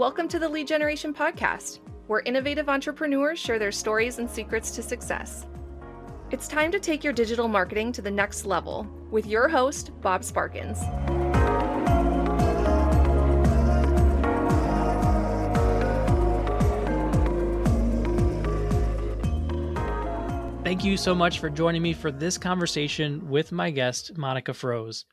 Welcome to the Lead Generation Podcast, where innovative entrepreneurs share their stories and secrets to success. It's time to take your digital marketing to the next level with your host, Bob Sparkins. Thank you so much for joining me for this conversation with my guest, Monica Froese.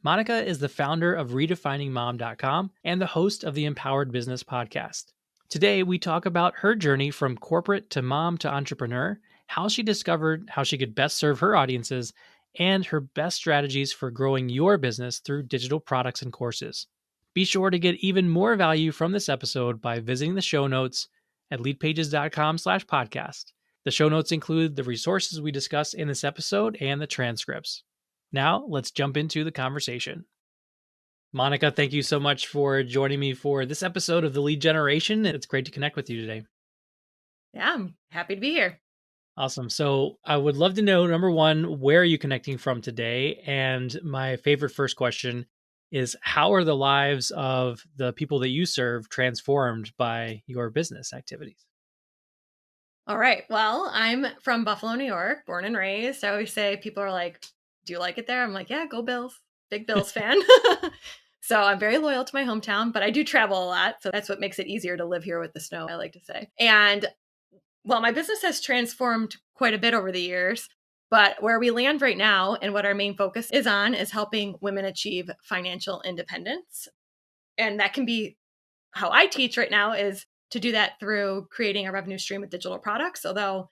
Monica is the founder of RedefiningMom.com and the host of the Empowered Business Podcast. Today, we talk about her journey from corporate to mom to entrepreneur, how she discovered how she could best serve her audiences, and her best strategies for growing your business through digital products and courses. Be sure to get even more value from this episode by visiting the show notes at leadpages.com/podcast. The show notes include the resources we discuss in this episode and the transcripts. Now, let's jump into the conversation. Monica, thank you so much for joining me for this episode of The Lead Generation. It's great to connect with you today. Yeah, I'm happy to be here. Awesome. So I would love to know, number one, where are you connecting from today? And my favorite first question is, how are the lives of the people that you serve transformed by your business activities? All right. Well, I'm from Buffalo, New York, born and raised. I always say, people are like, do you like it there? I'm like, yeah, go Bills. Big Bills fan. So I'm very loyal to my hometown, but I do travel a lot. So that's what makes it easier to live here with the snow, I like to say. And well, my business has transformed quite a bit over the years, but where we land right now and what our main focus is on is helping women achieve financial independence. And that can be how I teach right now, is to do that through creating a revenue stream with digital products. Although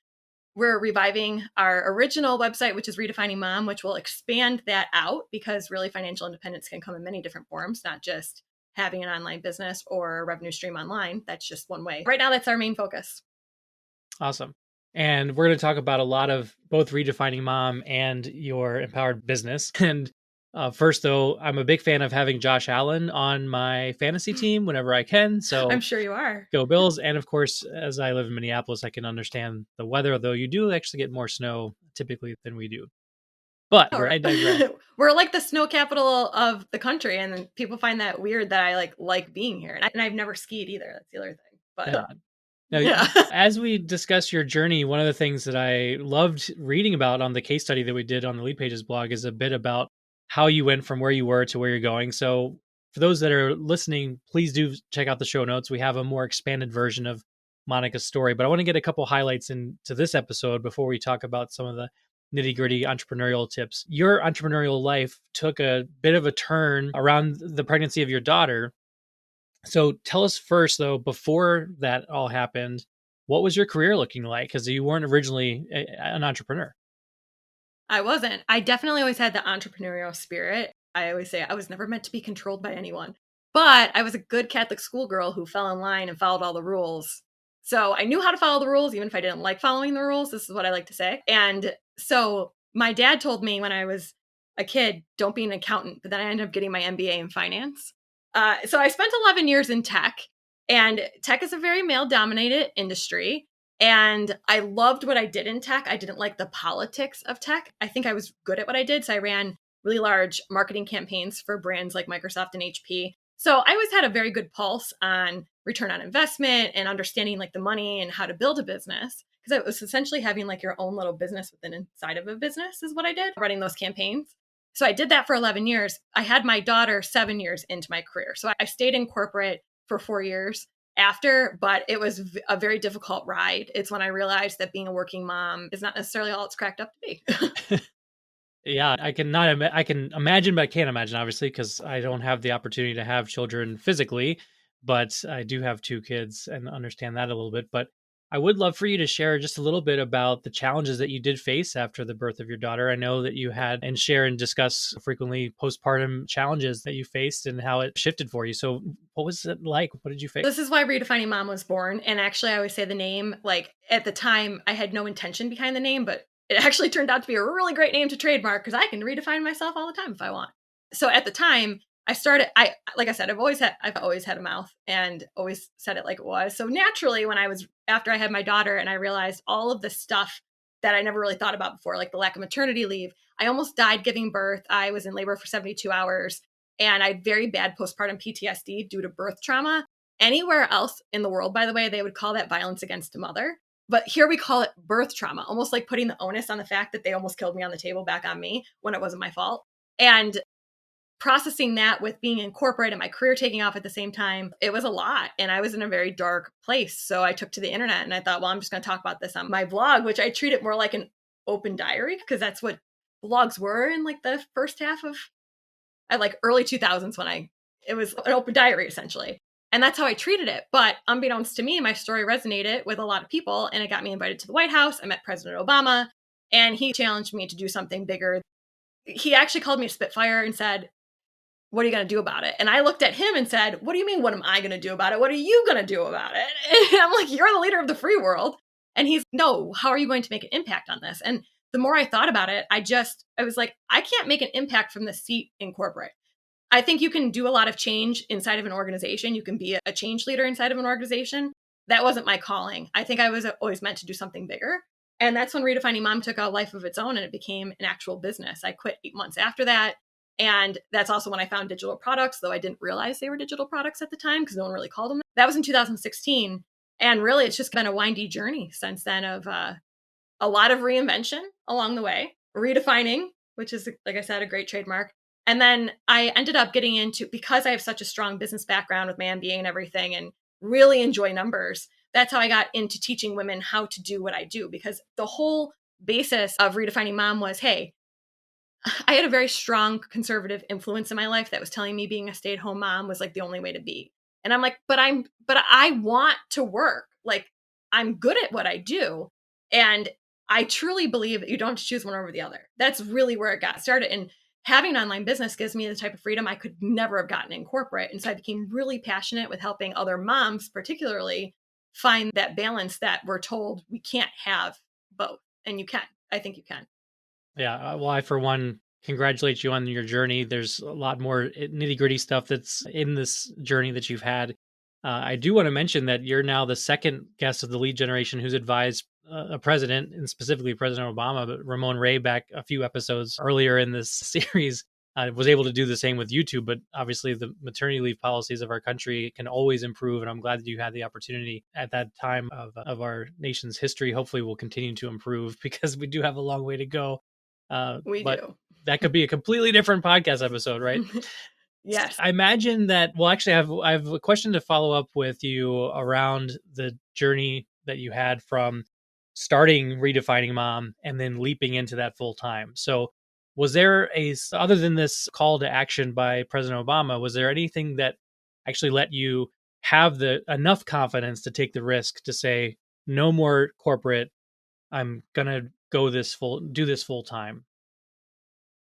we're reviving our original website, which is Redefining Mom, which will expand that out, because really financial independence can come in many different forms, not just having an online business or a revenue stream online. That's just one way. Right now, that's our main focus. Awesome. And we're going to talk about a lot of both Redefining Mom and your empowered business. And first, though, I'm a big fan of having Josh Allen on my fantasy team whenever I can. So I'm sure you are. Go Bills. And of course, as I live in Minneapolis, I can understand the weather, though you do actually get more snow typically than we do. But I digress. We're like the snow capital of the country, and people find that weird that I like being here. And I've never skied either. That's the other thing. But Now, as we discuss your journey, one of the things that I loved reading about on the case study that we did on the Leadpages blog is a bit about how you went from where you were to where you're going. So for those that are listening, please do check out the show notes. We have a more expanded version of Monica's story, but I want to get a couple highlights into this episode before we talk about some of the nitty-gritty entrepreneurial tips. Your entrepreneurial life took a bit of a turn around the pregnancy of your daughter. So tell us first, though, before that all happened, what was your career looking like? Because you weren't originally an entrepreneur. I wasn't. I definitely always had the entrepreneurial spirit. I always say I was never meant to be controlled by anyone. But I was a good Catholic schoolgirl who fell in line and followed all the rules. So I knew how to follow the rules, even if I didn't like following the rules. This is what I like to say. And so my dad told me when I was a kid, don't be an accountant. But then I ended up getting my MBA in finance. So I spent 11 years in tech, and tech is a very male-dominated industry. And I loved what I did in tech. I didn't like the politics of tech. I think I was good at what I did. So I ran really large marketing campaigns for brands like Microsoft and HP. So I always had a very good pulse on return on investment and understanding like the money and how to build a business. Because it was essentially having like your own little business within inside of a business is what I did, running those campaigns. So I did that for 11 years. I had my daughter 7 years into my career. So I stayed in corporate for 4 years after, but it was a very difficult ride. It's when I realized that being a working mom is not necessarily all it's cracked up to be. Yeah, I can imagine, but I can't imagine, obviously, because I don't have the opportunity to have children physically, but I do have 2 kids and understand that a little bit. But I would love for you to share just a little bit about the challenges that you did face after the birth of your daughter. I know that you had and share and discuss frequently postpartum challenges that you faced and how it shifted for you. So what was it like? What did you face? This is why Redefining Mom was born. And actually, I always say the name, like at the time, I had no intention behind the name, but it actually turned out to be a really great name to trademark because I can redefine myself all the time if I want. So at the time, like I said, I've always had a mouth and always said it like it was. So naturally, after I had my daughter and I realized all of the stuff that I never really thought about before, like the lack of maternity leave, I almost died giving birth. I was in labor for 72 hours and I had very bad postpartum PTSD due to birth trauma. Anywhere else in the world, by the way, they would call that violence against a mother. But here we call it birth trauma, almost like putting the onus on the fact that they almost killed me on the table back on me when it wasn't my fault. And processing that with being in corporate and my career taking off at the same time, it was a lot. And I was in a very dark place. So I took to the internet and I thought, well, I'm just going to talk about this on my blog, which I treat it more like an open diary because that's what blogs were in like the first half of like early 2000s when it was an open diary essentially. And that's how I treated it. But unbeknownst to me, my story resonated with a lot of people and it got me invited to the White House. I met President Obama and he challenged me to do something bigger. He actually called me a Spitfire and said, what are you going to do about it? And I looked at him and said, what do you mean, what am I going to do about it? What are you going to do about it? And I'm like, you're the leader of the free world. And he's, no, how are you going to make an impact on this? And the more I thought about it, I was like, I can't make an impact from the seat in corporate. I think you can do a lot of change inside of an organization. You can be a change leader inside of an organization. That wasn't my calling. I think I was always meant to do something bigger. And that's when Redefining Mom took a life of its own and it became an actual business. I quit 8 months after that. And that's also when I found digital products, though I didn't realize they were digital products at the time because no one really called them that. That was in 2016. And really, it's just been a windy journey since then of a lot of reinvention along the way, redefining, which is, like I said, a great trademark. And then I ended up getting into, because I have such a strong business background with my MBA and everything and really enjoy numbers, that's how I got into teaching women how to do what I do. Because the whole basis of Redefining Mom was, hey, I had a very strong conservative influence in my life that was telling me being a stay-at-home mom was like the only way to be. And I'm like, but I want to work. Like, I'm good at what I do. And I truly believe that you don't have to choose one over the other. That's really where it got started. And having an online business gives me the type of freedom I could never have gotten in corporate. And so I became really passionate with helping other moms, particularly, find that balance that we're told we can't have both. And you can. I think you can. Yeah. Well, I, for one, congratulate you on your journey. There's a lot more nitty gritty stuff that's in this journey that you've had. I do want to mention that you're now the second guest of the lead generation who's advised a president, and specifically President Obama, but Ramon Ray back a few episodes earlier in this series was able to do the same with YouTube. But obviously the maternity leave policies of our country can always improve. And I'm glad that you had the opportunity at that time of our nation's history. Hopefully we'll continue to improve because we do have a long way to go. We do. That could be a completely different podcast episode, right? Yes. I imagine that, well, actually, I have a question to follow up with you around the journey that you had from starting Redefining Mom and then leaping into that full time. So was there other than this call to action by President Obama, was there anything that actually let you have the enough confidence to take the risk to say, no more corporate, I'm going to do this full time?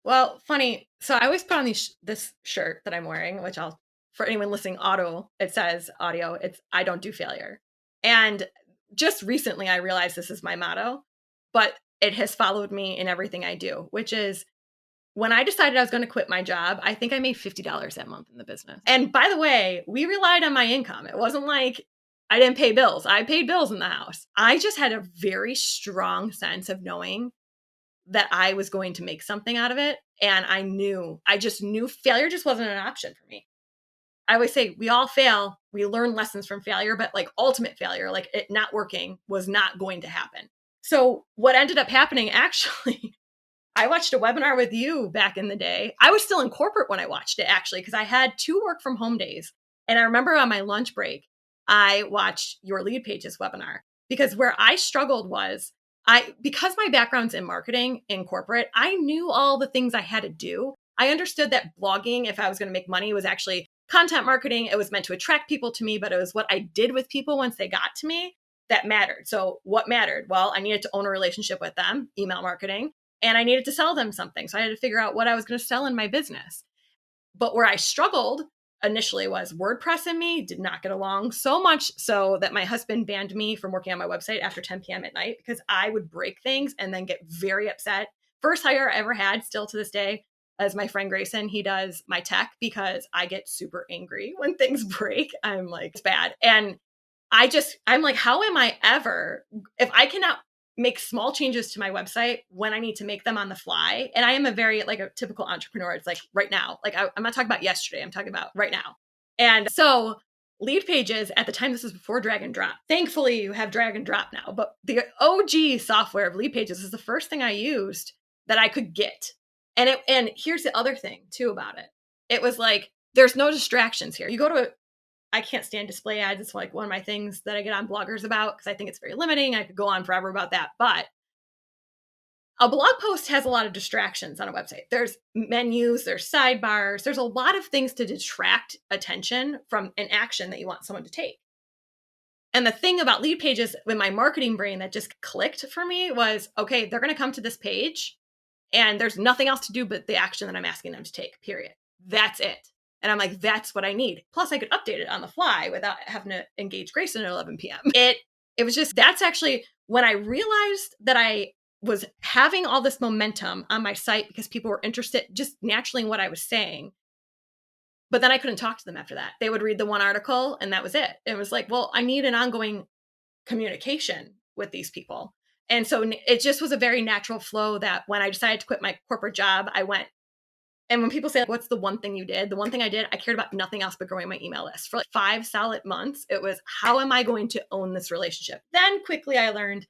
Well, funny. So I always put on this shirt that I'm wearing, which for anyone listening, it says audio, it's I don't do failure. And just recently I realized this is my motto, but it has followed me in everything I do, which is when I decided I was going to quit my job, I think I made $50 that month in the business. And by the way, we relied on my income. It wasn't like I didn't pay bills. I paid bills in the house. I just had a very strong sense of knowing that I was going to make something out of it. And I just knew failure just wasn't an option for me. I always say we all fail. We learn lessons from failure, but like ultimate failure, like it not working was not going to happen. So what ended up happening, actually, I watched a webinar with you back in the day. I was still in corporate when I watched it, actually, because I had 2 work from home days. And I remember on my lunch break, I watched your Leadpages webinar because where I struggled was because my background's in marketing in corporate, I knew all the things I had to do. I understood that blogging, if I was going to make money, was actually content marketing. It was meant to attract people to me, but it was what I did with people once they got to me that mattered. So what mattered? Well, I needed to own a relationship with them, email marketing, and I needed to sell them something. So I had to figure out what I was going to sell in my business. But where I struggled initially was WordPress and me did not get along, so much so that my husband banned me from working on my website after 10 p.m. at night because I would break things and then get very upset. First hire I ever had, still to this day, as my friend Grayson, he does my tech because I get super angry when things break. I'm like, it's bad. And I'm like, how am I ever, if I cannot make small changes to my website when I need to make them on the fly. And I am like a typical entrepreneur. It's like right now, like I'm not talking about yesterday. I'm talking about right now. And so Leadpages, at the time, this was before drag and drop. Thankfully, you have drag and drop now, but the OG software of Leadpages is the first thing I used that I could get. And here's the other thing too about it. It was like, there's no distractions here. You go to I can't stand display ads. It's like one of my things that I get on bloggers about because I think it's very limiting. I could go on forever about that. But a blog post has a lot of distractions on a website. There's menus, there's sidebars, there's a lot of things to detract attention from an action that you want someone to take. And the thing about Leadpages with my marketing brain that just clicked for me was, okay, they're going to come to this page and there's nothing else to do but the action that I'm asking them to take, period. That's it. And I'm like, that's what I need. Plus I could update it on the fly without having to engage Grayson at 11 p.m. It was just, that's actually when I realized that I was having all this momentum on my site because people were interested just naturally in what I was saying. But then I couldn't talk to them after that. They would read the one article and that was it. It was like, well, I need an ongoing communication with these people. And so it just was a very natural flow that when I decided to quit my corporate job, I went. And when people say, what's the one thing you did? The one thing I did, I cared about nothing else but growing my email list. For like 5 solid months, it was, how am I going to own this relationship? Then quickly I learned,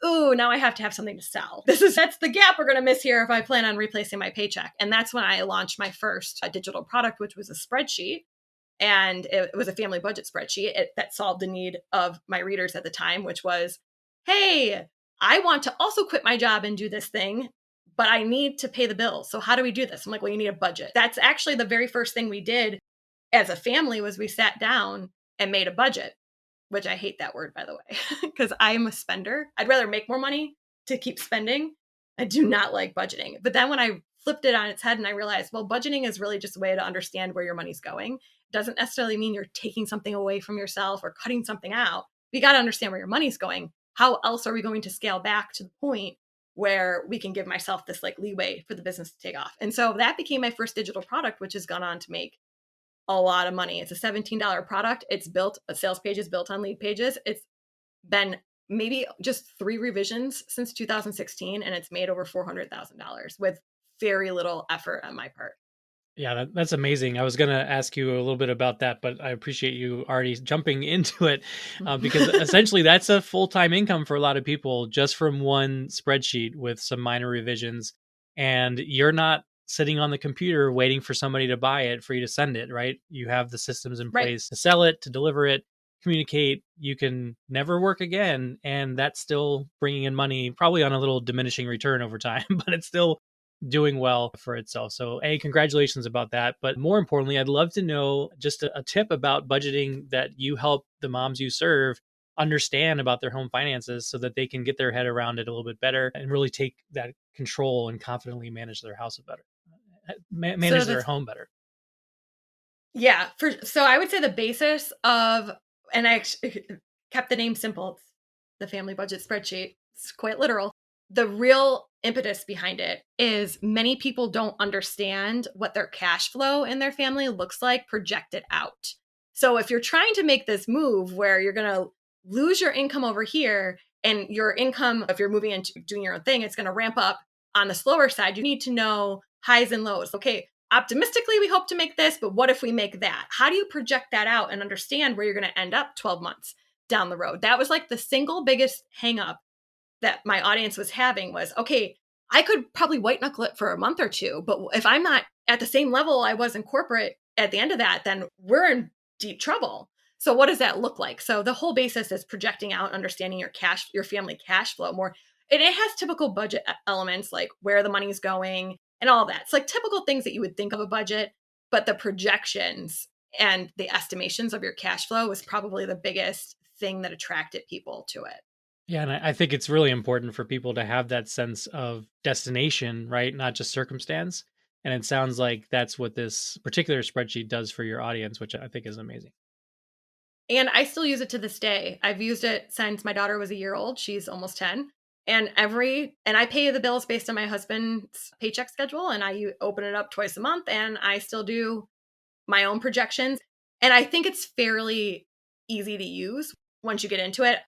ooh, now I have to have something to sell. That's the gap we're going to miss here if I plan on replacing my paycheck. And that's when I launched my first digital product, which was a spreadsheet. And it was a family budget spreadsheet that solved the need of my readers at the time, which was, hey, I want to also quit my job and do this thing, but I need to pay the bills. So how do we do this? I'm like, well, you need a budget. That's actually the very first thing we did as a family was we sat down and made a budget, which I hate that word, by the way, because I'm a spender. I'd rather make more money to keep spending. I do not like budgeting. But then when I flipped it on its head and I realized, well, budgeting is really just a way to understand where your money's going. It doesn't necessarily mean you're taking something away from yourself or cutting something out. We got to understand where your money's going. How else are we going to scale back to the point where we can give myself this like leeway for the business to take off? And so that became my first digital product, which has gone on to make a lot of money. It's a $17 product. It's built, a sales page is built on Leadpages. It's been maybe just 3 revisions since 2016, and it's made over $400,000 with very little effort on my part. Yeah, that's amazing. I was going to ask you a little bit about that, but I appreciate you already jumping into it because essentially that's a full-time income for a lot of people just from one spreadsheet with some minor revisions. And you're not sitting on the computer waiting for somebody to buy it for you to send it, right? You have the systems in place to sell it, to deliver it, communicate. You can never work again. And that's still bringing in money, probably on a little diminishing return over time, but it's still doing well for itself. So congratulations about that. But more importantly, I'd love to know just a tip about budgeting that you help the moms you serve understand about their home finances so that they can get their head around it a little bit better and really take that control and confidently manage their house better, manage their home better. Yeah. So I would say the basis of, and I kept the name simple. It's the family budget spreadsheet. It's quite literal. The real impetus behind it is many people don't understand what their cash flow in their family looks like projected out. So if you're trying to make this move where you're going to lose your income over here and your income, if you're moving into doing your own thing, it's going to ramp up on the slower side. You need to know highs and lows. Okay, optimistically, we hope to make this, but what if we make that? How do you project that out and understand where you're going to end up 12 months down the road? That was like the single biggest hang up that my audience was having was, okay, I could probably white knuckle it for a month or two, but if I'm not at the same level I was in corporate at the end of that, then we're in deep trouble. So what does that look like? So the whole basis is projecting out, understanding your family cash flow more. And it has typical budget elements like where the money's going and all that. It's like typical things that you would think of a budget, but the projections and the estimations of your cash flow was probably the biggest thing that attracted people to it. Yeah, and I think it's really important for people to have that sense of destination, right? Not just circumstance. And it sounds like that's what this particular spreadsheet does for your audience, which I think is amazing. And I still use it to this day. I've used it since my daughter was a year old. She's almost 10. And I pay the bills based on my husband's paycheck schedule. And I open it up twice a month and I still do my own projections. And I think it's fairly easy to use once you get into it.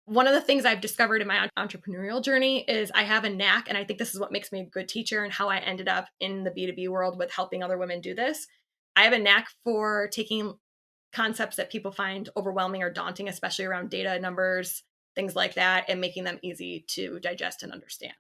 One of the things I've discovered in my entrepreneurial journey is I have a knack, and I think this is what makes me a good teacher and how I ended up in the B2B world with helping other women do this. I have a knack for taking concepts that people find overwhelming or daunting, especially around data, numbers, things like that, and making them easy to digest and understand.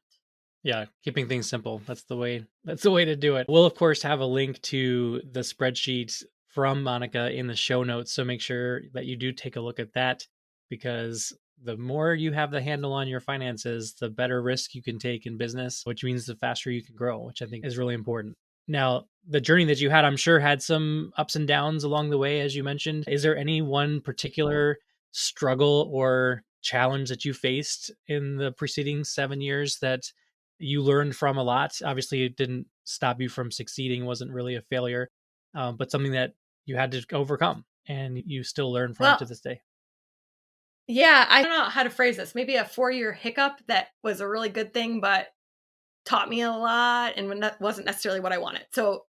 Yeah, keeping things simple. That's the way to do it. We'll of course have a link to the spreadsheet from Monica in the show notes, so make sure that you do take a look at that, because the more you have the handle on your finances, the better risk you can take in business, which means the faster you can grow, which I think is really important. Now, the journey that you had, I'm sure, had some ups and downs along the way, as you mentioned. Is there any one particular struggle or challenge that you faced in the preceding 7 years that you learned from a lot? Obviously, it didn't stop you from succeeding, wasn't really a failure, but something that you had to overcome and you still learn from Well, to this day. yeah, I don't know how to phrase this. Maybe a 4-year hiccup that was a really good thing, but taught me a lot and when that wasn't necessarily what I wanted. So,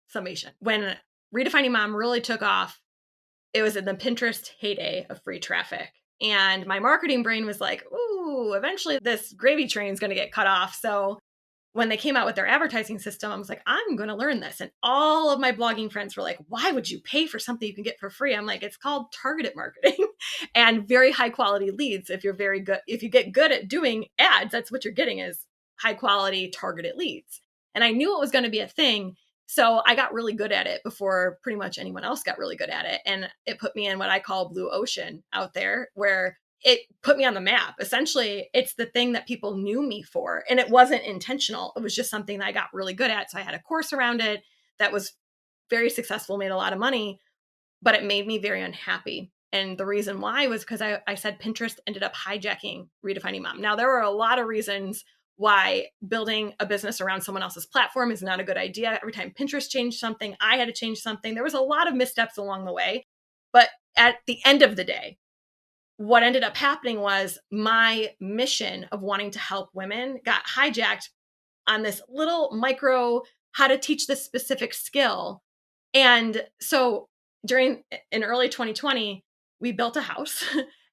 summation. When Redefining Mom really took off, it was in the Pinterest heyday of free traffic. And my marketing brain was like, ooh, eventually this gravy train is going to get cut off. So when they came out with their advertising system, I was like, I'm going to learn this. And all of my blogging friends were like, why would you pay for something you can get for free? I'm like, it's called targeted marketing and very high quality leads. If you're very good, if you get good at doing ads, that's what you're getting is high quality targeted leads. And I knew it was going to be a thing. So I got really good at it before pretty much anyone else got really good at it. And it put me in what I call blue ocean out there, where it put me on the map. Essentially, it's the thing that people knew me for. And it wasn't intentional. It was just something that I got really good at. So I had a course around it that was very successful, made a lot of money, but it made me very unhappy. And the reason why was because I said Pinterest ended up hijacking Redefining Mom. Now, there were a lot of reasons why building a business around someone else's platform is not a good idea. Every time Pinterest changed something, I had to change something. There was a lot of missteps along the way. But at the end of the day, what ended up happening was my mission of wanting to help women got hijacked on this little micro, how to teach this specific skill. And so in early 2020, we built a house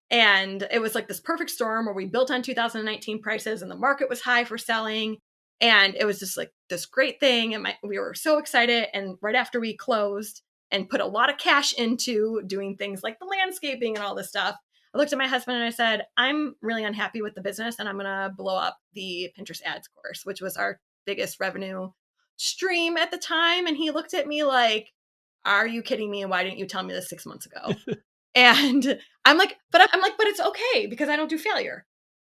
and it was like this perfect storm where we built on 2019 prices and the market was high for selling. And it was just like this great thing. And we were so excited. And right after we closed and put a lot of cash into doing things like the landscaping and all this stuff, I looked at my husband and I said, I'm really unhappy with the business and I'm going to blow up the Pinterest ads course, which was our biggest revenue stream at the time. And he looked at me like, are you kidding me? And why didn't you tell me this 6 months ago? And I'm like, but it's okay because I don't do failure.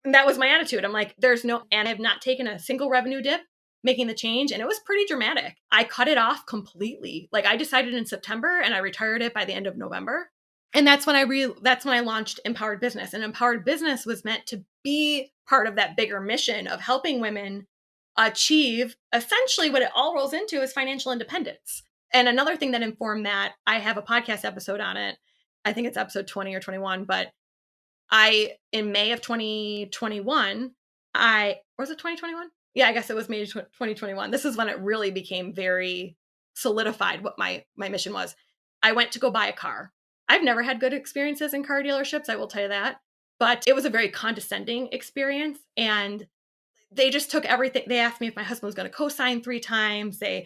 And that was my attitude. I'm like, and I've not taken a single revenue dip making the change. And it was pretty dramatic. I cut it off completely. Like I decided in September and I retired it by the end of November. And that's when I launched Empowered Business. And Empowered Business was meant to be part of that bigger mission of helping women achieve essentially what it all rolls into is financial independence. And another thing that informed that, I have a podcast episode on it. I think it's episode 20 or 21, but in May of 2021, was it 2021? Yeah, I guess it was May 2021. This is when it really became very solidified what my mission was. I went to go buy a car. I've never had good experiences in car dealerships, I will tell you that. But it was a very condescending experience. And they just took everything. They asked me if my husband was going to co-sign 3 times. They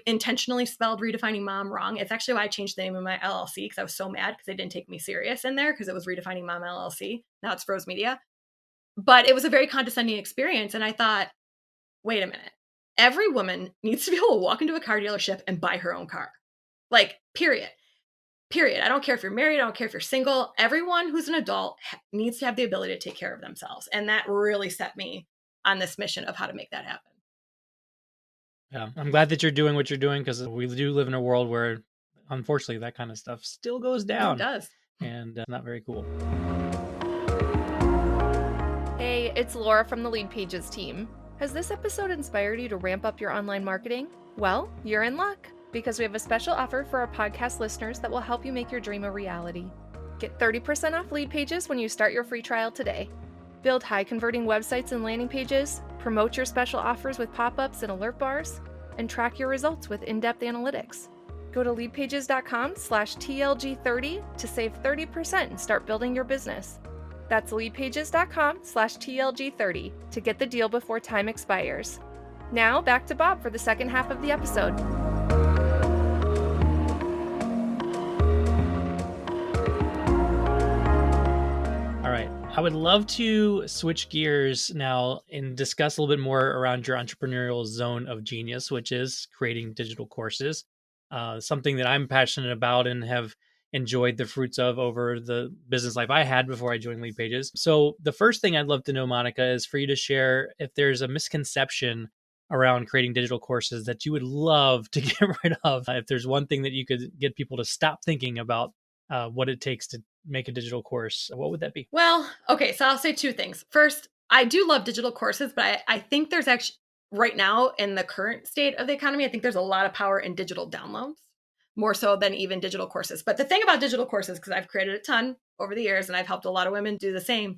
intentionally spelled Redefining Mom wrong. It's actually why I changed the name of my LLC because I was so mad because they didn't take me serious in there because it was Redefining Mom LLC. Now it's Froese Media. But it was a very condescending experience. And I thought, wait a minute. Every woman needs to be able to walk into a car dealership and buy her own car. Like, period. I don't care if you're married. I don't care if you're single. Everyone who's an adult needs to have the ability to take care of themselves. And that really set me on this mission of how to make that happen. Yeah, I'm glad that you're doing what you're doing because we do live in a world where, unfortunately, that kind of stuff still goes down. It does. And not very cool. Hey, it's Laura from the Leadpages team. Has this episode inspired you to ramp up your online marketing? Well, you're in luck because we have a special offer for our podcast listeners that will help you make your dream a reality. Get 30% off Leadpages when you start your free trial today. Build high-converting websites and landing pages, promote your special offers with pop-ups and alert bars, and track your results with in-depth analytics. Go to leadpages.com/TLG30 to save 30% and start building your business. That's leadpages.com/TLG30 to get the deal before time expires. Now back to Bob for the second half of the episode. I would love to switch gears now and discuss a little bit more around your entrepreneurial zone of genius, which is creating digital courses. Something that I'm passionate about and have enjoyed the fruits of over the business life I had before I joined Leadpages. So, the first thing I'd love to know, Monica, is for you to share if there's a misconception around creating digital courses that you would love to get rid of. If there's one thing that you could get people to stop thinking about what it takes to make a digital course, what would that be? Well, okay, so I'll say two things. First, I do love digital courses, but I think there's actually, right now in the current state of the economy, I think there's a lot of power in digital downloads, more so than even digital courses. But the thing about digital courses, because I've created a ton over the years and I've helped a lot of women do the same,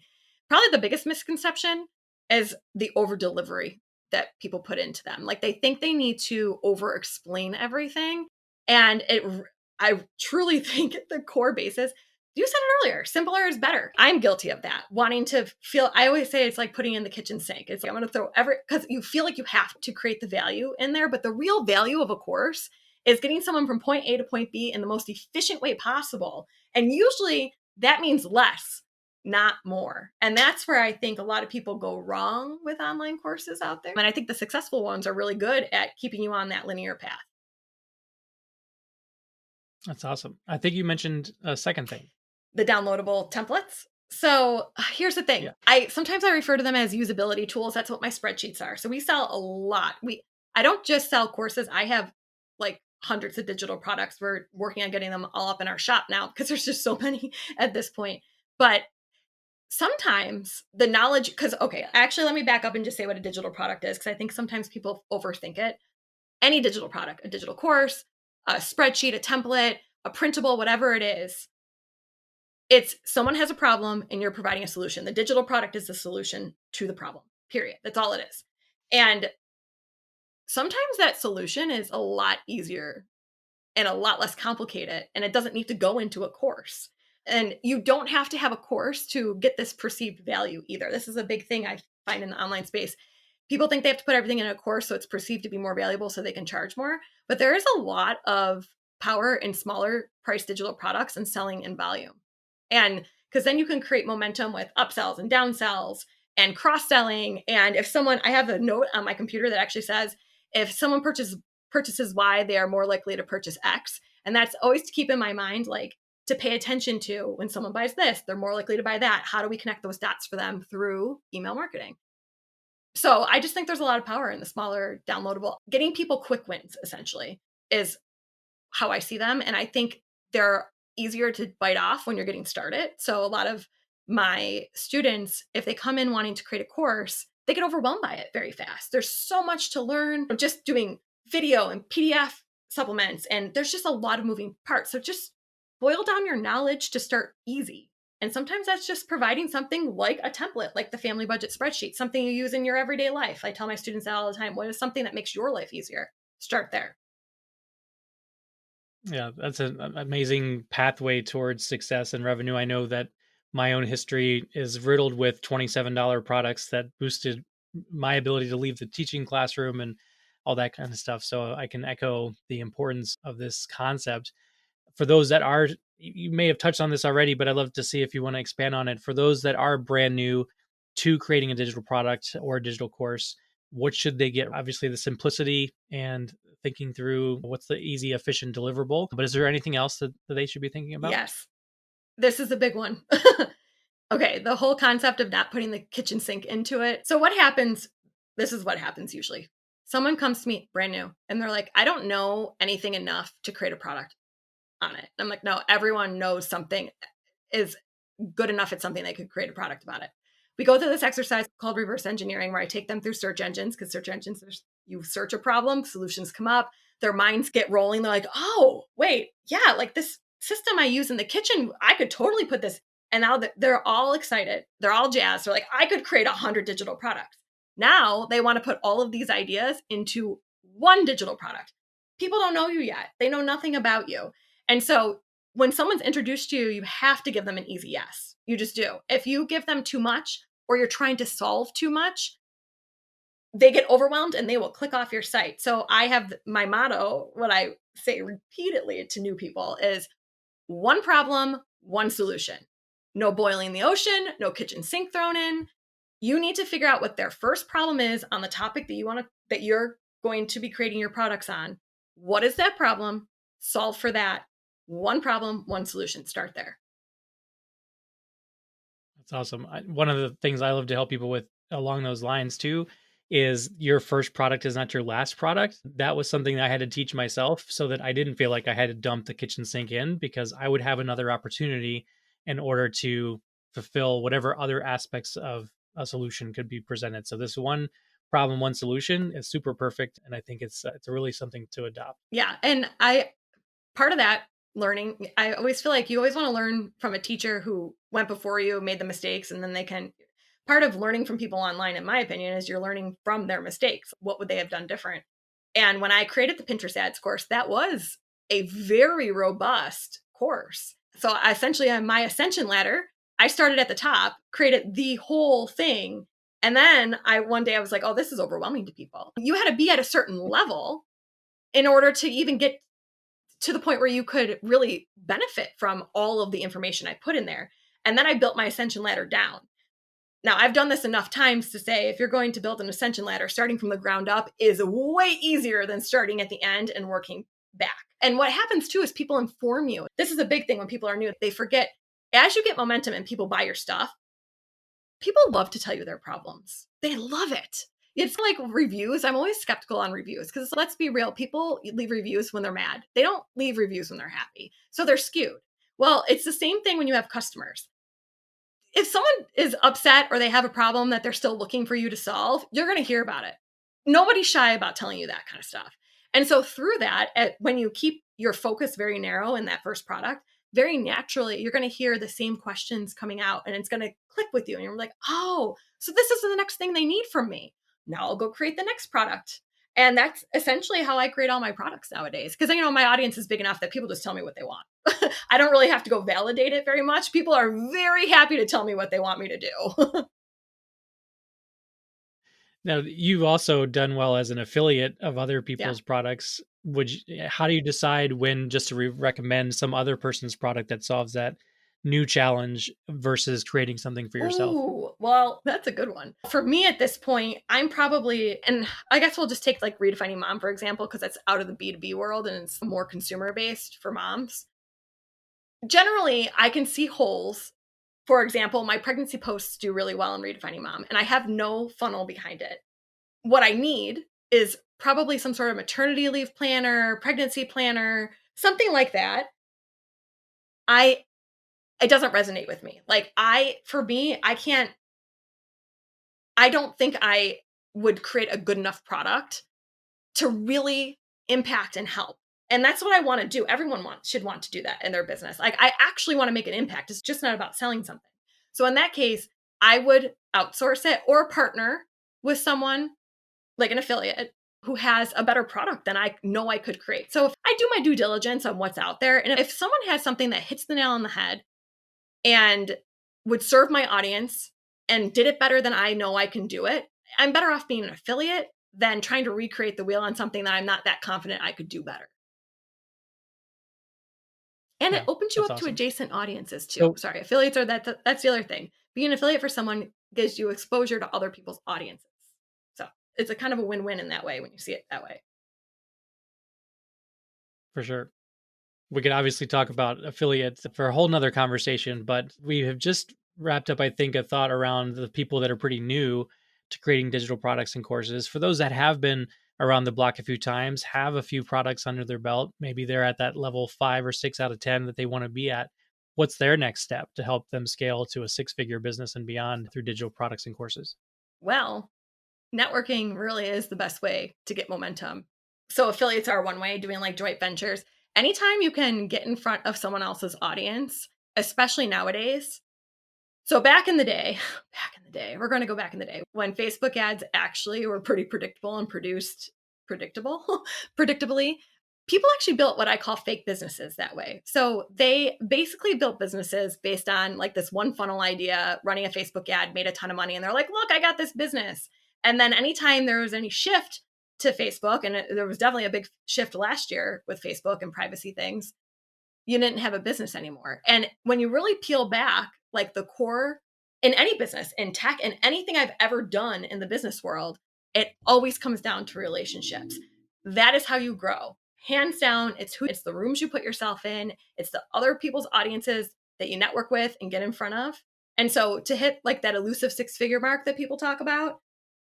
probably the biggest misconception is the over delivery that people put into them. Like they think they need to over explain everything. And I truly think at the core basis, you said it earlier, simpler is better. I'm guilty of that. Wanting to feel, I always say it's like putting in the kitchen sink. It's like, I'm going to throw because you feel like you have to create the value in there. But the real value of a course is getting someone from point A to point B in the most efficient way possible. And usually that means less, not more. And that's where I think a lot of people go wrong with online courses out there. And I think the successful ones are really good at keeping you on that linear path. That's awesome. I think you mentioned a second thing. The downloadable templates. So here's the thing. Yeah. I sometimes I refer to them as usability tools. That's what my spreadsheets are. So we sell a lot. I don't just sell courses. I have like hundreds of digital products. We're working on getting them all up in our shop now because there's just so many at this point. But sometimes the knowledge, actually let me back up and just say what a digital product is, because I think sometimes people overthink it. Any digital product, a digital course, a spreadsheet, a template, a printable, whatever it is, it's someone has a problem and you're providing a solution. The digital product is the solution to the problem, period. That's all it is. And sometimes that solution is a lot easier and a lot less complicated, and it doesn't need to go into a course. And you don't have to have a course to get this perceived value either. This is a big thing I find in the online space. People think they have to put everything in a course so it's perceived to be more valuable so they can charge more. But there is a lot of power in smaller price digital products and selling in volume. And because then you can create momentum with upsells and downsells and cross-selling. And if I have a note on my computer that actually says, if someone purchases Y, they are more likely to purchase X. And that's always to keep in my mind, like to pay attention to when someone buys this, they're more likely to buy that. How do we connect those dots for them through email marketing? So I just think there's a lot of power in the smaller downloadable, getting people quick wins essentially is how I see them. And I think they're easier to bite off when you're getting started. So a lot of my students, if they come in wanting to create a course, they get overwhelmed by it very fast. There's so much to learn, just doing video and PDF supplements, and there's just a lot of moving parts. So just boil down your knowledge to start easy. And sometimes that's just providing something like a template, like the family budget spreadsheet, something you use in your everyday life. I tell my students that all the time. What is something that makes your life easier? Start there. Yeah, that's an amazing pathway towards success and revenue. I know that my own history is riddled with $27 products that boosted my ability to leave the teaching classroom and all that kind of stuff. So I can echo the importance of this concept. For those that are, you may have touched on this already, but I'd love to see if you want to expand on it. For those that are brand new to creating a digital product or a digital course, what should they get? Obviously, the simplicity and thinking through what's the easy, efficient deliverable. But is there anything else that they should be thinking about? Yes. This is a big one. Okay, the whole concept of not putting the kitchen sink into it. So what happens? This is what happens usually. Someone comes to me brand new and they're like, I don't know anything enough to create a product on it. I'm like, no, everyone knows something is good enough at something they could create a product about it. We go through this exercise called reverse engineering where I take them through search engines, because search engines, you search a problem, solutions come up, their minds get rolling. They're like, oh, wait, yeah, like this system I use in the kitchen, I could totally put this. And now they're all excited. They're all jazzed. They're like, I could create 100 digital products. Now they want to put all of these ideas into one digital product. People don't know you yet. They know nothing about you. And so when someone's introduced to you, you have to give them an easy yes. You just do. If you give them too much or you're trying to solve too much, they get overwhelmed and they will click off your site. So I have my motto, what I say repeatedly to new people is one problem, one solution. no boiling the ocean, no kitchen sink thrown in. You need to figure out what their first problem is on the topic that you're going to be creating your products on. What is that problem? Solve for that. One problem, one solution. Start there. That's awesome. One of the things I love to help people with along those lines too is your first product is not your last product. That was something that I had to teach myself so that I didn't feel like I had to dump the kitchen sink in, because I would have another opportunity in order to fulfill whatever other aspects of a solution could be presented. So this one problem, one solution is super perfect, and I think it's really something to adopt. Yeah. And part of that learning, I always feel like you always want to learn from a teacher who went before you, made the mistakes, and then part of learning from people online, in my opinion, is you're learning from their mistakes. What would they have done different? And when I created the Pinterest ads course, that was a very robust course. So essentially on my ascension ladder, I started at the top, created the whole thing. And then one day I was like, oh, this is overwhelming to people. You had to be at a certain level in order to even get to the point where you could really benefit from all of the information I put in there. And then I built my ascension ladder down. Now, I've done this enough times to say, if you're going to build an ascension ladder, starting from the ground up is way easier than starting at the end and working back. And what happens too is people inform you. This is a big thing when people are new. They forget, as you get momentum and people buy your stuff, people love to tell you their problems. They love it. It's like reviews. I'm always skeptical on reviews because let's be real. People leave reviews when they're mad. They don't leave reviews when they're happy. So they're skewed. Well, it's the same thing when you have customers. If someone is upset or they have a problem that they're still looking for you to solve, you're going to hear about it. Nobody's shy about telling you that kind of stuff. And so through that, when you keep your focus very narrow in that first product, very naturally, you're going to hear the same questions coming out and it's going to click with you. And you're like, oh, so this is the next thing they need from me. Now I'll go create the next product. And that's essentially how I create all my products nowadays. Because, my audience is big enough that people just tell me what they want. I don't really have to go validate it very much. People are very happy to tell me what they want me to do. Now, you've also done well as an affiliate of other Yeah. people's products. How do you decide when just to recommend some other person's product that solves that new challenge versus creating something for yourself? Ooh, well, that's a good one. For me at this point, I'm probably, and I guess we'll just take like Redefining Mom, for example, because that's out of the B2B world and it's more consumer based for moms. Generally, I can see holes. For example, my pregnancy posts do really well in Redefining Mom, and I have no funnel behind it. What I need is probably some sort of maternity leave planner, pregnancy planner, something like that. It doesn't resonate with me. Like for me, I don't think I would create a good enough product to really impact and help. And that's what I want to do. Everyone should want to do that in their business. Like I actually want to make an impact. It's just not about selling something. So in that case, I would outsource it or partner with someone like an affiliate who has a better product than I know I could create. So if I do my due diligence on what's out there, and if someone has something that hits the nail on the head and would serve my audience and did it better than I know I can do it, I'm better off being an affiliate than trying to recreate the wheel on something that I'm not that confident I could do better. And it Yeah, opens you that's up to awesome. adjacent audiences too. So Sorry, affiliates are that's the other thing. Being an affiliate for someone gives you exposure to other people's audiences. So it's a kind of a win-win in that way when you see it that way. for sure. We could obviously talk about affiliates for a whole nother conversation, but we have just wrapped up, I think, a thought around the people that are pretty new to creating digital products and courses. For those that have been around the block a few times, have a few products under their belt, maybe they're at that level 5 or 6 out of 10 that they want to be at. What's their next step to help them scale to a 6-figure business and beyond through digital products and courses? Well, networking really is the best way to get momentum. So affiliates are one way, doing like joint ventures. Anytime you can get in front of someone else's audience, especially nowadays. So we're going to go back in the day when Facebook ads actually were pretty predictable and produced predictably. People actually built what I call fake businesses that way. So they basically built businesses based on like this one funnel idea, running a Facebook ad, made a ton of money. And they're like, look, I got this business. And then anytime there was any shift to Facebook, and there was definitely a big shift last year with Facebook and privacy things, you didn't have a business anymore. And when you really peel back like the core in any business, in tech, and anything I've ever done in the business world, it always comes down to relationships. That is how you grow. Hands down, it's the rooms you put yourself in, it's the other people's audiences that you network with and get in front of. And so to hit like that elusive 6-figure mark that people talk about,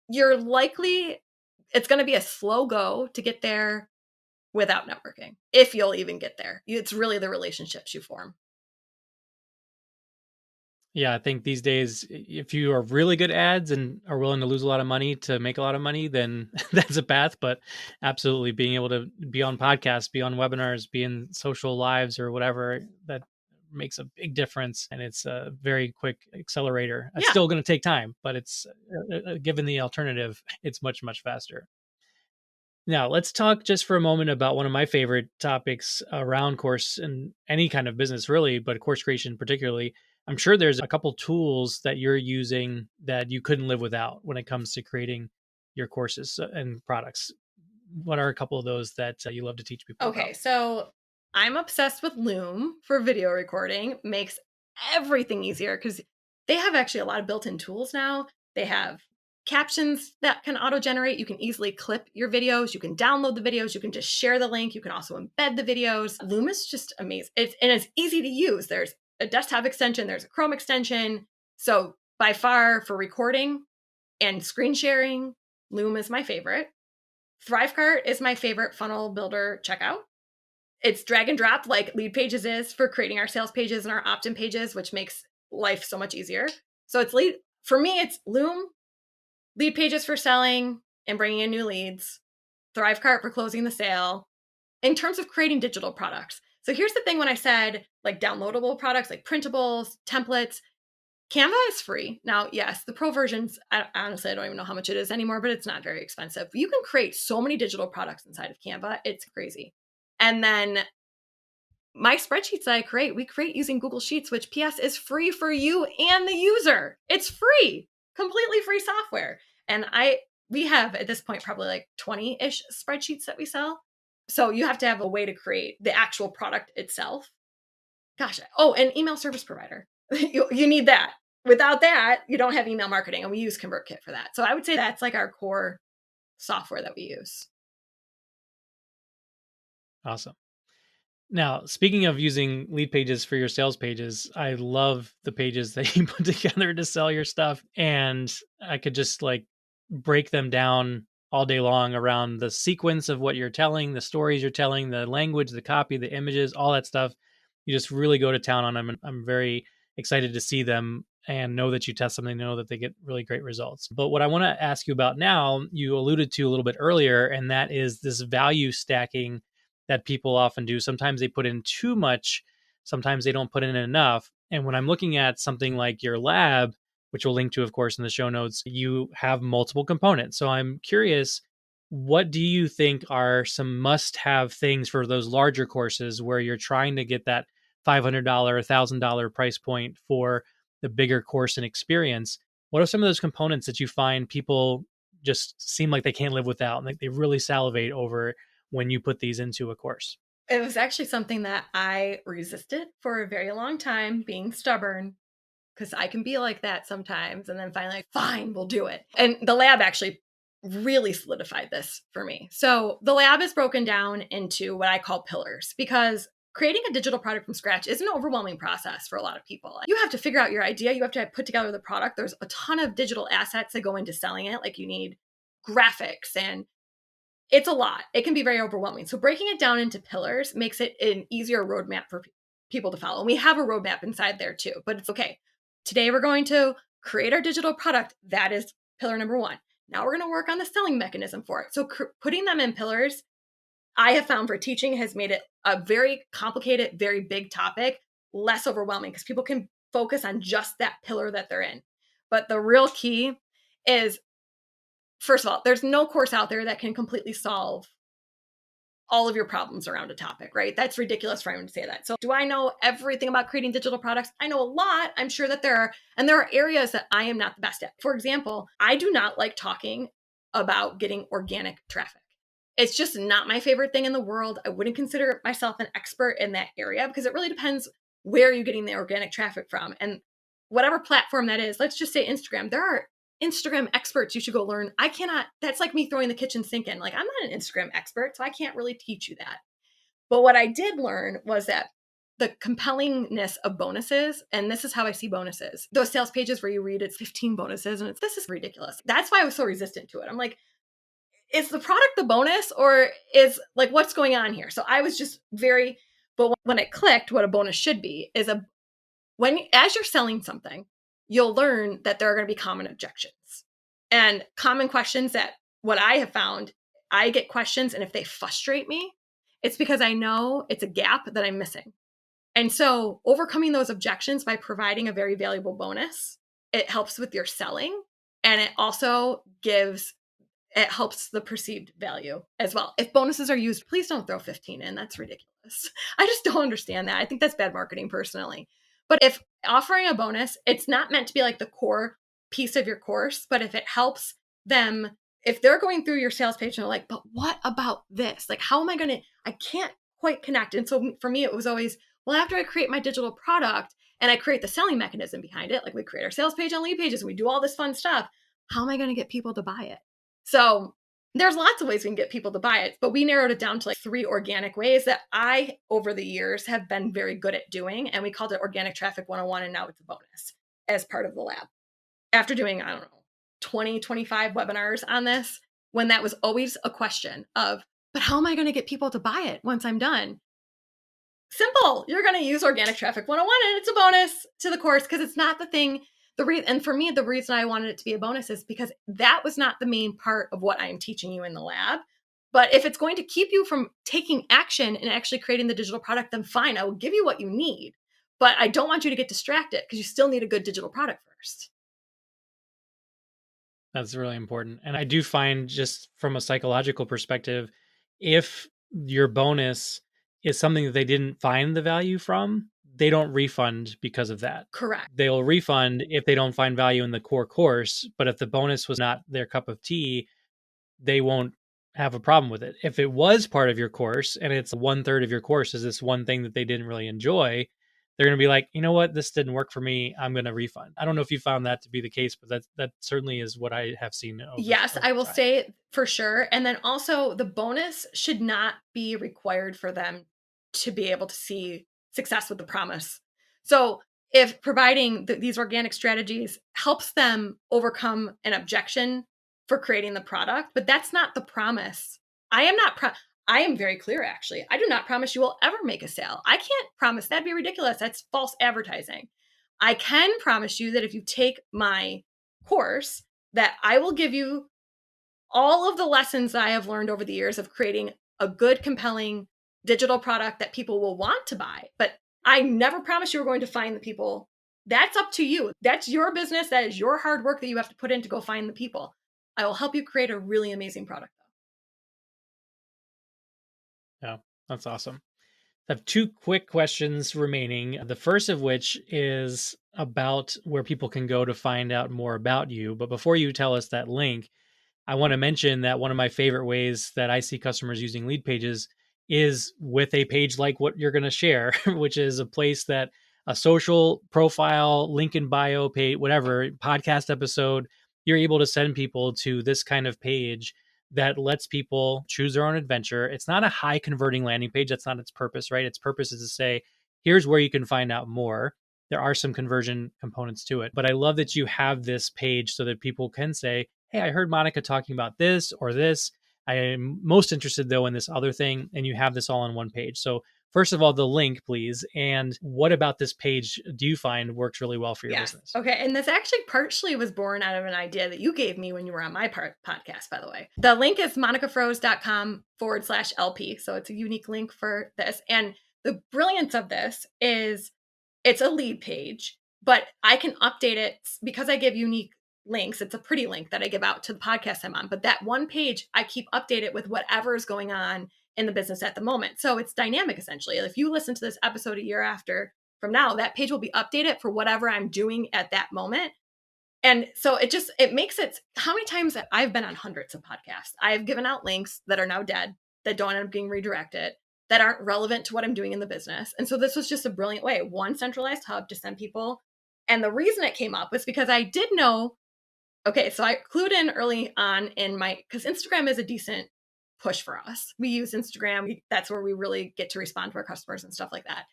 it's going to be a slow go to get there without networking, if you'll even get there. It's really the relationships you form. Yeah, I think these days, if you are really good ads and are willing to lose a lot of money to make a lot of money, then that's a path. But absolutely, being able to be on podcasts, be on webinars, be in social lives or whatever, that makes a big difference. And it's a very quick accelerator. It's Yeah. still going to take time, but it's given the alternative, it's much, much faster. Now, let's talk just for a moment about one of my favorite topics around course and any kind of business, really, but course creation particularly. I'm sure there's a couple tools that you're using that you couldn't live without when it comes to creating your courses and products. What are a couple of those that you love to teach people Okay, about? so I'm obsessed with Loom for video recording. Makes everything easier because they have actually a lot of built-in tools now. They have captions that can auto-generate. You can easily clip your videos. You can download the videos. You can just share the link. You can also embed the videos. Loom is just amazing. It's easy to use. There's a desktop extension. There's a Chrome extension. So by far for recording and screen sharing, Loom is my favorite. Thrivecart is my favorite funnel builder checkout. It's drag and drop like Leadpages is for creating our sales pages and our opt-in pages, which makes life so much easier. So for me, it's Loom, Leadpages for selling and bringing in new leads, Thrivecart for closing the sale. In terms of creating digital products. So here's the thing, when I said like downloadable products, like printables, templates, Canva is free. Now, yes, the pro versions, honestly, I don't even know how much it is anymore, but it's not very expensive. You can create so many digital products inside of Canva. It's crazy. And then my spreadsheets that I create, we create using Google Sheets, which PS is free for you and the user. It's free, completely free software. And we have at this point probably like 20-ish spreadsheets that we sell. So you have to have a way to create the actual product itself. Gosh, and email service provider. You need that. Without that, you don't have email marketing, and we use ConvertKit for that. So I would say that's like our core software that we use. Awesome. Now, speaking of using Leadpages for your sales pages, I love the pages that you put together to sell your stuff. And I could just like break them down all day long around the sequence of what you're telling, the stories you're telling, the language, the copy, the images, all that stuff. You just really go to town on them. And I'm very excited to see them and know that you test them and know that they get really great results. But what I want to ask you about now, you alluded to a little bit earlier, and that is this value stacking that people often do. Sometimes they put in too much, sometimes they don't put in enough. And when I'm looking at something like your lab, which we'll link to, of course, in the show notes, you have multiple components. So I'm curious, what do you think are some must have things for those larger courses where you're trying to get that $500, $1,000 price point for the bigger course and experience? What are some of those components that you find people just seem like they can't live without and like they really salivate over when you put these into a course? It was actually something that I resisted for a very long time, being stubborn, because I can be like that sometimes. And then finally, like, fine, we'll do it. And the lab actually really solidified this for me. So the lab is broken down into what I call pillars, because creating a digital product from scratch is an overwhelming process for a lot of people. You have to figure out your idea. You have to put together the product. There's a ton of digital assets that go into selling it. Like you need graphics, and it's a lot. It can be very overwhelming. So breaking it down into pillars makes it an easier roadmap for people to follow. And we have a roadmap inside there too, but it's okay. Today we're going to create our digital product. That is pillar number 1. Now we're going to work on the selling mechanism for it. So putting them in pillars, I have found for teaching has made it a very complicated, very big topic, less overwhelming because people can focus on just that pillar that they're in. But the real key is, first of all, there's no course out there that can completely solve all of your problems around a topic, right? That's ridiculous for anyone to say that. So do I know everything about creating digital products? I know a lot. I'm sure that there are areas that I am not the best at. For example, I do not like talking about getting organic traffic. It's just not my favorite thing in the world. I wouldn't consider myself an expert in that area because it really depends where you're getting the organic traffic from. And whatever platform that is, let's just say Instagram. There are Instagram experts you should go learn. That's like me throwing the kitchen sink in. Like, I'm not an Instagram expert, so I can't really teach you that. But what I did learn was that the compellingness of bonuses, and this is how I see bonuses, those sales pages where you read it's 15 bonuses and this is ridiculous. That's why I was so resistant to it. I'm like, is the product the bonus, or is like, what's going on here? So I was just but when it clicked, what a bonus should be is as you're selling something, you'll learn that there are going to be common objections and common questions that what I have found, I get questions, and if they frustrate me, it's because I know it's a gap that I'm missing. And so overcoming those objections by providing a very valuable bonus, it helps with your selling, and it also helps the perceived value as well. If bonuses are used, please don't throw 15 in. That's ridiculous. I just don't understand that. I think that's bad marketing personally. But if offering a bonus, it's not meant to be like the core piece of your course, but if it helps them, if they're going through your sales page and they're like, but what about this? Like, how am I can't quite connect. And so for me, it was always, well, after I create my digital product and I create the selling mechanism behind it, like we create our sales page on Leadpages and we do all this fun stuff, how am I going to get people to buy it? So there's lots of ways we can get people to buy it, but we narrowed it down to like 3 organic ways that I, over the years, have been very good at doing. And we called it Organic Traffic 101, and now it's a bonus as part of the lab. After doing, 20, 25 webinars on this, when that was always a question of, but how am I going to get people to buy it once I'm done? Simple. You're going to use Organic Traffic 101, and it's a bonus to the course because it's not the thing. And for me, the reason I wanted it to be a bonus is because that was not the main part of what I'm teaching you in the lab. But if it's going to keep you from taking action and actually creating the digital product, then fine, I will give you what you need. But I don't want you to get distracted because you still need a good digital product first. That's really important. And I do find, just from a psychological perspective, if your bonus is something that they didn't find the value from, they don't refund because of that. Correct. They'll refund if they don't find value in the core course. But if the bonus was not their cup of tea, they won't have a problem with it. If it was part of your course and it's 1/3 of your course is this one thing that they didn't really enjoy, they're going to be like, you know what, this didn't work for me, I'm going to refund. I don't know if you found that to be the case, but that certainly is what I have seen. Yes, I will say for sure. And then also the bonus should not be required for them to be able to see success with the promise. So if providing these organic strategies helps them overcome an objection for creating the product, but that's not the promise. I am very clear, actually. I do not promise you will ever make a sale. I can't promise. That'd be ridiculous. That's false advertising. I can promise you that if you take my course, that I will give you all of the lessons I have learned over the years of creating a good, compelling digital product that people will want to buy. But I never promise you're going to find the people. That's up to you. That's your business. That is your hard work that you have to put in to go find the people. I will help you create a really amazing product, though. Yeah, that's awesome. I have 2 quick questions remaining. The first of which is about where people can go to find out more about you. But before you tell us that link, I want to mention that one of my favorite ways that I see customers using Leadpages is with a page like what you're going to share, which is a place that a social profile, link in bio page, whatever, podcast episode, you're able to send people to this kind of page that lets people choose their own adventure. It's not a high converting landing page. That's not its purpose, right? Its purpose is to say, here's where you can find out more. There are some conversion components to it, but I love that you have this page so that people can say, hey, I heard Monica talking about this or this. I am most interested though in this other thing. And you have this all on one page. So first of all, the link, please. And what about this page do you find works really well for your business? Okay. And this actually partially was born out of an idea that you gave me when you were on my podcast, by the way. The link is monicafroese.com/LP. So it's a unique link for this. And the brilliance of this is it's a lead page, but I can update it because I give unique links. It's a pretty link that I give out to the podcast I'm on. But that one page, I keep updated with whatever is going on in the business at the moment. So it's dynamic, essentially. If you listen to this episode a year after from now, that page will be updated for whatever I'm doing at that moment. And so it makes it, how many times I've been on hundreds of podcasts, I've given out links that are now dead, that don't end up being redirected, that aren't relevant to what I'm doing in the business. And so this was just a brilliant way, one centralized hub to send people And the reason it came up was because I did know, okay, so I clued in early on in because Instagram is a decent push for us. We use Instagram. That's where we really get to respond to our customers and stuff like that.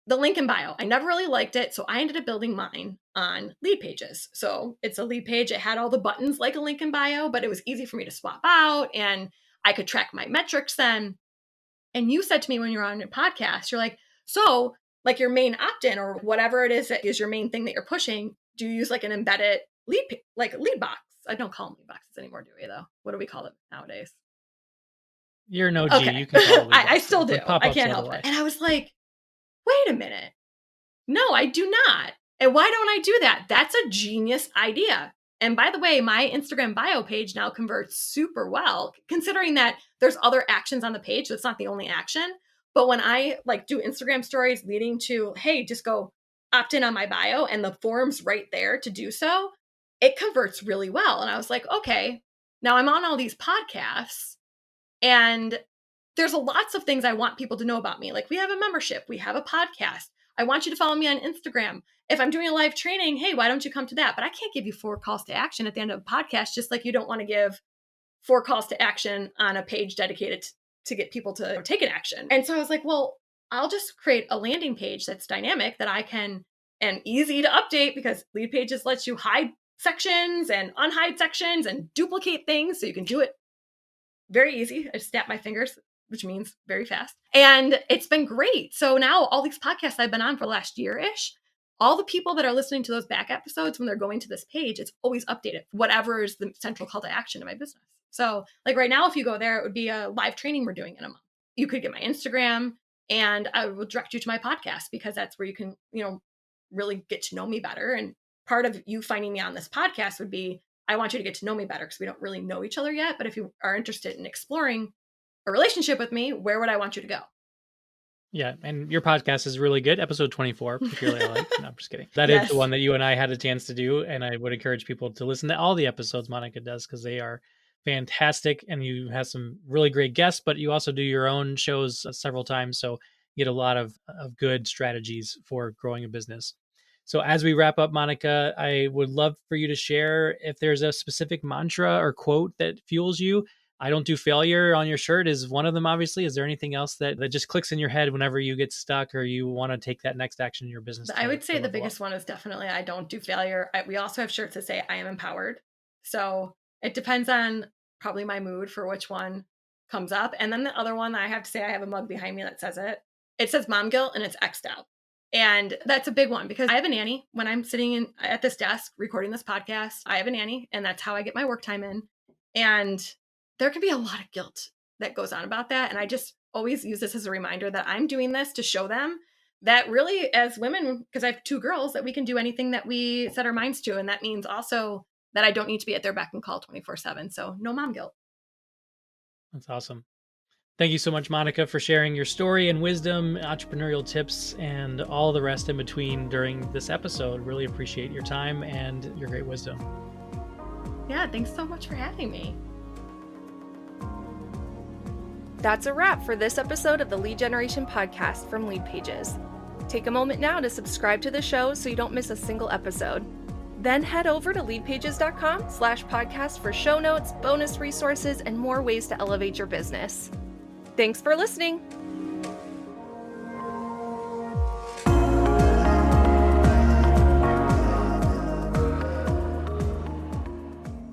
The link in bio, I never really liked it. So I ended up building mine on Leadpages. So it's a lead page. It had all the buttons like a link in bio, but it was easy for me to swap out and I could track my metrics then. And you said to me when you're on your podcast, you're like, so like your main opt-in or whatever it is that is your main thing that you're pushing, do you use like an embedded lead box? I don't call them lead boxes anymore, do we though? What do we call them nowadays? You're an OG. Okay. You can call it lead I box. still do. I can't help otherwise. it. And I was like, wait a minute. No, I do not. And why don't I do that? That's a genius idea. And by the way, my Instagram bio page now converts super well, considering that there's other actions on the page. So it's not the only action. But when I like do Instagram stories leading to, hey, just go opt in on my bio and the form's right there to do so, it converts really well. And I was like, okay, now I'm on all these podcasts and there's lots of things I want people to know about me. Like we have a membership, we have a podcast. I want you to follow me on Instagram. If I'm doing a live training, hey, why don't you come to that? But I can't give you 4 calls to action at the end of a podcast, just like you don't want to give 4 calls to action on a page dedicated to get people to take an action. And so I was like, well, I'll just create a landing page that's dynamic that I can and easy to update because Leadpages lets you hide sections and unhide sections and duplicate things. So you can do it very easy. I just snap my fingers, which means very fast. And it's been great. So now all these podcasts I've been on for the last year-ish, all the people that are listening to those back episodes, when they're going to this page, it's always updated, whatever is the central call to action in my business. So like right now, if you go there, it would be a live training we're doing in a month. You could get my Instagram and I will direct you to my podcast because that's where you can, really get to know me better. And part of you finding me on this podcast would be, I want you to get to know me better because we don't really know each other yet. But if you are interested in exploring a relationship with me, where would I want you to go? Yeah, and your podcast is really good. Episode 24, particularly I like. No, I'm just kidding. That Yes. is the one that you and I had a chance to do, and I would encourage people to listen to all the episodes Monica does because they are fantastic, and you have some really great guests, but you also do your own shows several times, so you get a lot of good strategies for growing a business. So as we wrap up, Monica, I would love for you to share if there's a specific mantra or quote that fuels you. I don't do failure on your shirt is one of them, obviously. Is there anything else that just clicks in your head whenever you get stuck or you want to take that next action in your business? I would say the biggest one is definitely I don't do failure. We also have shirts that say I am empowered. So it depends on probably my mood for which one comes up. And then the other one, I have to say I have a mug behind me that says it. It says Mom Guilt and it's X'd out. And that's a big one because I have a nanny when I'm sitting at this desk recording this podcast. I have a nanny and that's how I get my work time in. And there can be a lot of guilt that goes on about that. And I just always use this as a reminder that I'm doing this to show them that really as women, because I have 2 girls, that we can do anything that we set our minds to. And that means also that I don't need to be at their beck and call 24/7. So no mom guilt. That's awesome. Thank you so much, Monica, for sharing your story and wisdom, entrepreneurial tips, and all the rest in between during this episode. Really appreciate your time and your great wisdom. Yeah, thanks so much for having me. That's a wrap for this episode of the Lead Generation Podcast from Leadpages. Take a moment now to subscribe to the show so you don't miss a single episode. Then head over to leadpages.com/podcast for show notes, bonus resources, and more ways to elevate your business. Thanks for listening.